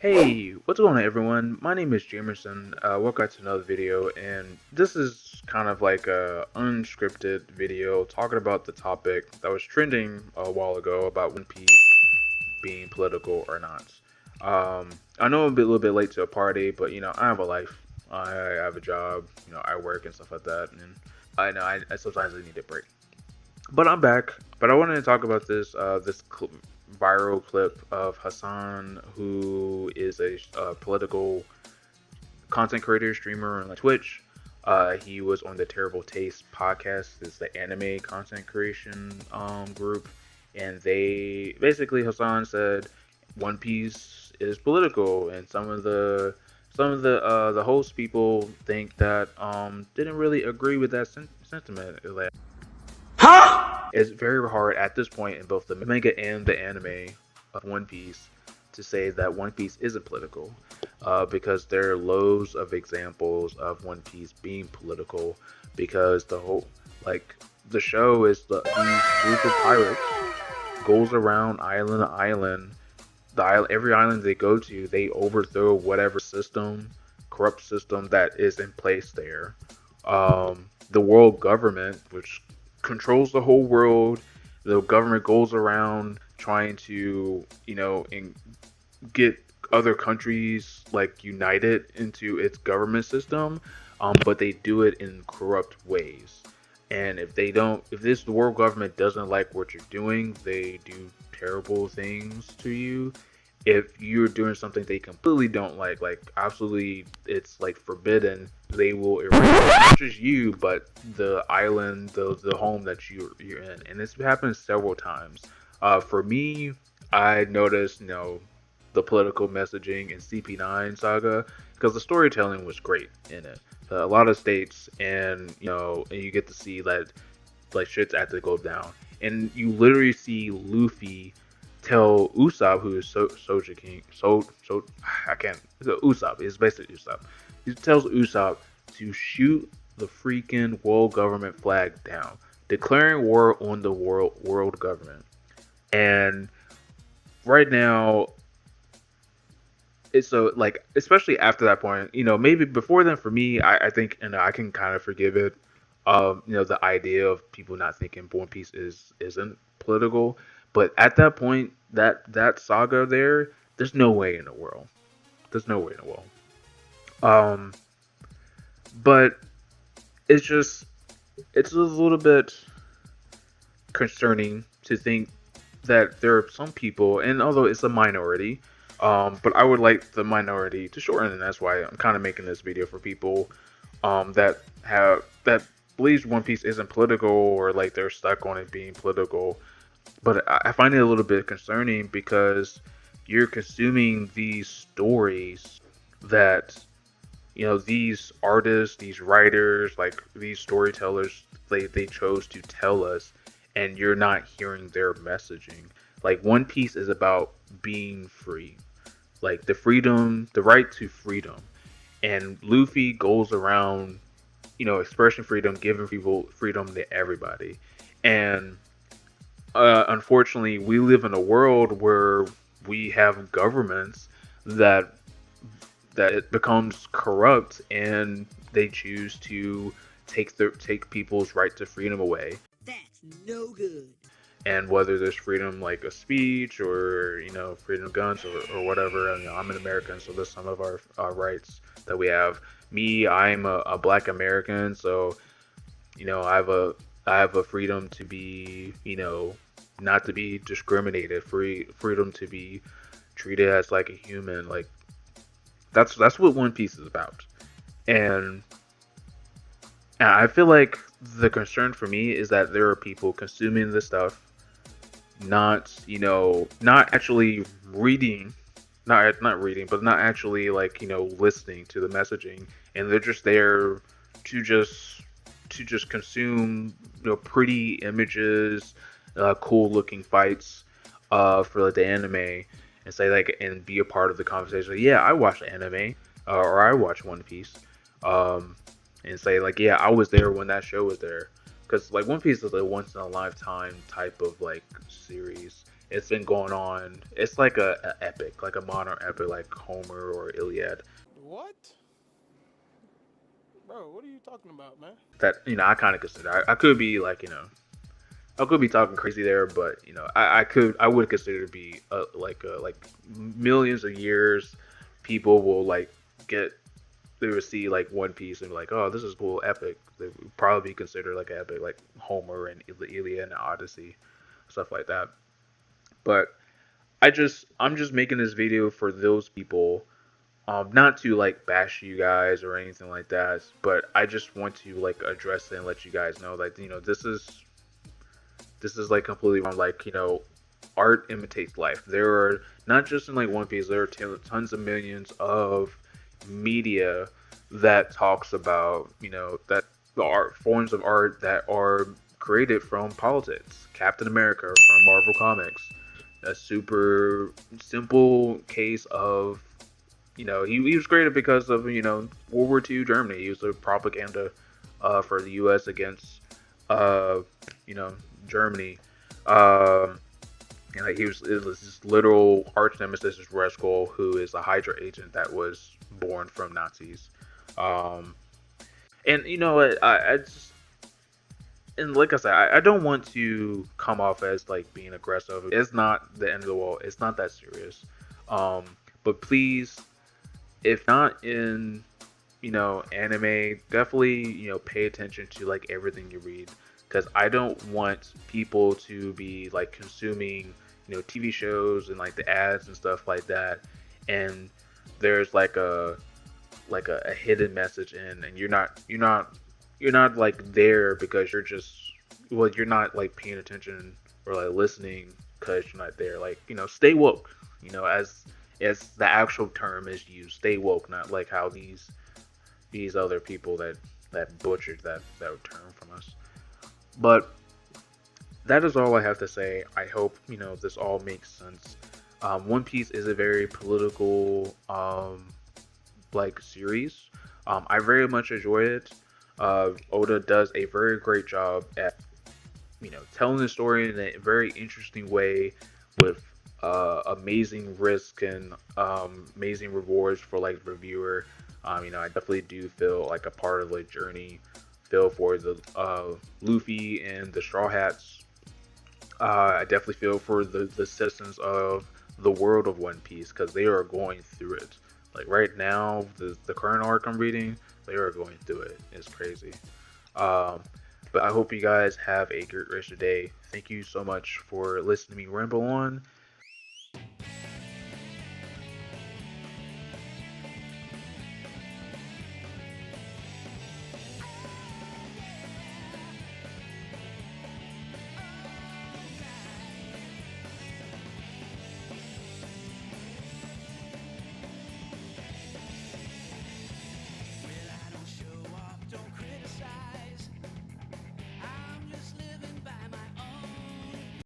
Hey, what's going on, everyone? My name is Jamerson. Welcome back to another video, and this is kind of like a unscripted video talking about the topic that was trending a while ago about One Piece being political or not. I know I'm a little bit late to a party, but I have a life. I have a job. I work and stuff like that, and I know I sometimes I need a break. But I'm back. But I wanted to talk about this viral clip of Hassan, who is a political content creator, streamer on Twitch. He was on the Terrible Taste podcast. It's the anime content creation group, and they basically Hassan said One Piece is political, and some of the host people think that didn't really agree with that sentiment. Like, it's very hard at this point in both the manga and the anime of One Piece to say that One Piece isn't political, because there are loads of examples of One Piece being political. Because the whole like the show is these group of pirates goes around island to island. Every island they go to, they overthrow whatever corrupt system that is in place there. The world government, which controls the whole world, the government goes around trying to, get other countries like united into its government system, but they do it in corrupt ways. And if this the world government doesn't like what you're doing, they do terrible things to you. If you're doing something they completely don't like absolutely, it's like forbidden, they will erase not just you, but the island, the home that you're in. And this happens several times. For me, I noticed, the political messaging in CP9 saga because the storytelling was great in it. A lot of states, and and you get to see that like shit's at to go down, and you literally see Luffy tell Usopp, who is Soja King, I can't. Usopp is basically Usopp. He tells Usopp to shoot the freaking world government flag down, declaring war on the world government. And right now, it's so like, especially after that point, maybe before then for me, I think, and I can kind of forgive it. The idea of people not thinking One Piece isn't political, but at that point, that saga there's no way in the world. There's no way in the world. Um, but it's just it's a little bit concerning to think that there are some people, and although it's a minority, but I would like the minority to shorten, and that's why I'm kind of making this video for people that believes One Piece isn't political, or like they're stuck on it being political. But I find it a little bit concerning because you're consuming these stories that these artists, these writers, like these storytellers, they chose to tell us, and you're not hearing their messaging. Like One Piece is about being free, like the right to freedom, and Luffy goes around, expressing freedom, giving people freedom to everybody, and unfortunately, we live in a world where we have governments that it becomes corrupt, and they choose to take people's right to freedom away. That's no good. And whether there's freedom like a speech, or freedom of guns, or whatever. And, I'm an American, so there's some of our rights that we have. Me, I'm a Black American, so I have a freedom to be, not to be discriminated, freedom to be treated as like a human. Like that's what One Piece is about. And I feel like the concern for me is that there are people consuming this stuff, not actually reading, not reading, but not actually like listening to the messaging, and they're just there to just consume pretty images, cool looking fights, for like the anime, and say like and be a part of the conversation. Like, yeah, I watch anime, or I watch One Piece, um, and say like, yeah, I was there when that show was there, because like One Piece is a once in a lifetime type of like series, It's been going on. It's like a epic, like a modern epic, like Homer or Iliad. What? Bro, what are you talking about, man? That I kind of consider. I could be like I could be talking crazy there, but I would consider to be like millions of years. People will like get they would see like One Piece and be like, oh, this is cool, epic. They would probably be considered like an epic, like Homer and Iliad and Odyssey, stuff like that. But I'm just making this video for those people, not to like bash you guys or anything like that, but I just want to like address it and let you guys know that this is like completely wrong. Like art imitates life. There are not just in like One Piece. There are tons of millions of media that talks about that the art forms of art that are created from politics. Captain America from Marvel Comics, a super simple case of he was created because of World War II Germany. He was a propaganda for the U.S. against uh, you know Germany. Um, he was it was this literal arch nemesis is Red Skull, who is a Hydra agent that was born from Nazis. Um, and you know what? I just and like I said, I don't want to come off as like being aggressive. It's not the end of the world. It's not that serious. Um, but please, if not in anime, definitely pay attention to like everything you read, because I don't want people to be like consuming TV shows and like the ads and stuff like that, and there's like a hidden message in, and you're not like there because you're just you're not like paying attention or like listening because you're not there. Like stay woke. As the actual term is used, stay woke, not like how these other people that butchered that term from us. But that is all I have to say. I hope this all makes sense. One Piece is a very political like series. I very much enjoy it. Oda does a very great job at telling the story in a very interesting way with amazing risk and amazing rewards for like the viewer. I definitely do feel like a part of the journey. Feel for the Luffy and the Straw Hats. I definitely feel for the citizens of the world of One Piece because they are going through it. Like right now, the current arc I'm reading, they are going through it. It's crazy. Um, but I hope you guys have a great rest of the day. Thank you so much for listening to me ramble on.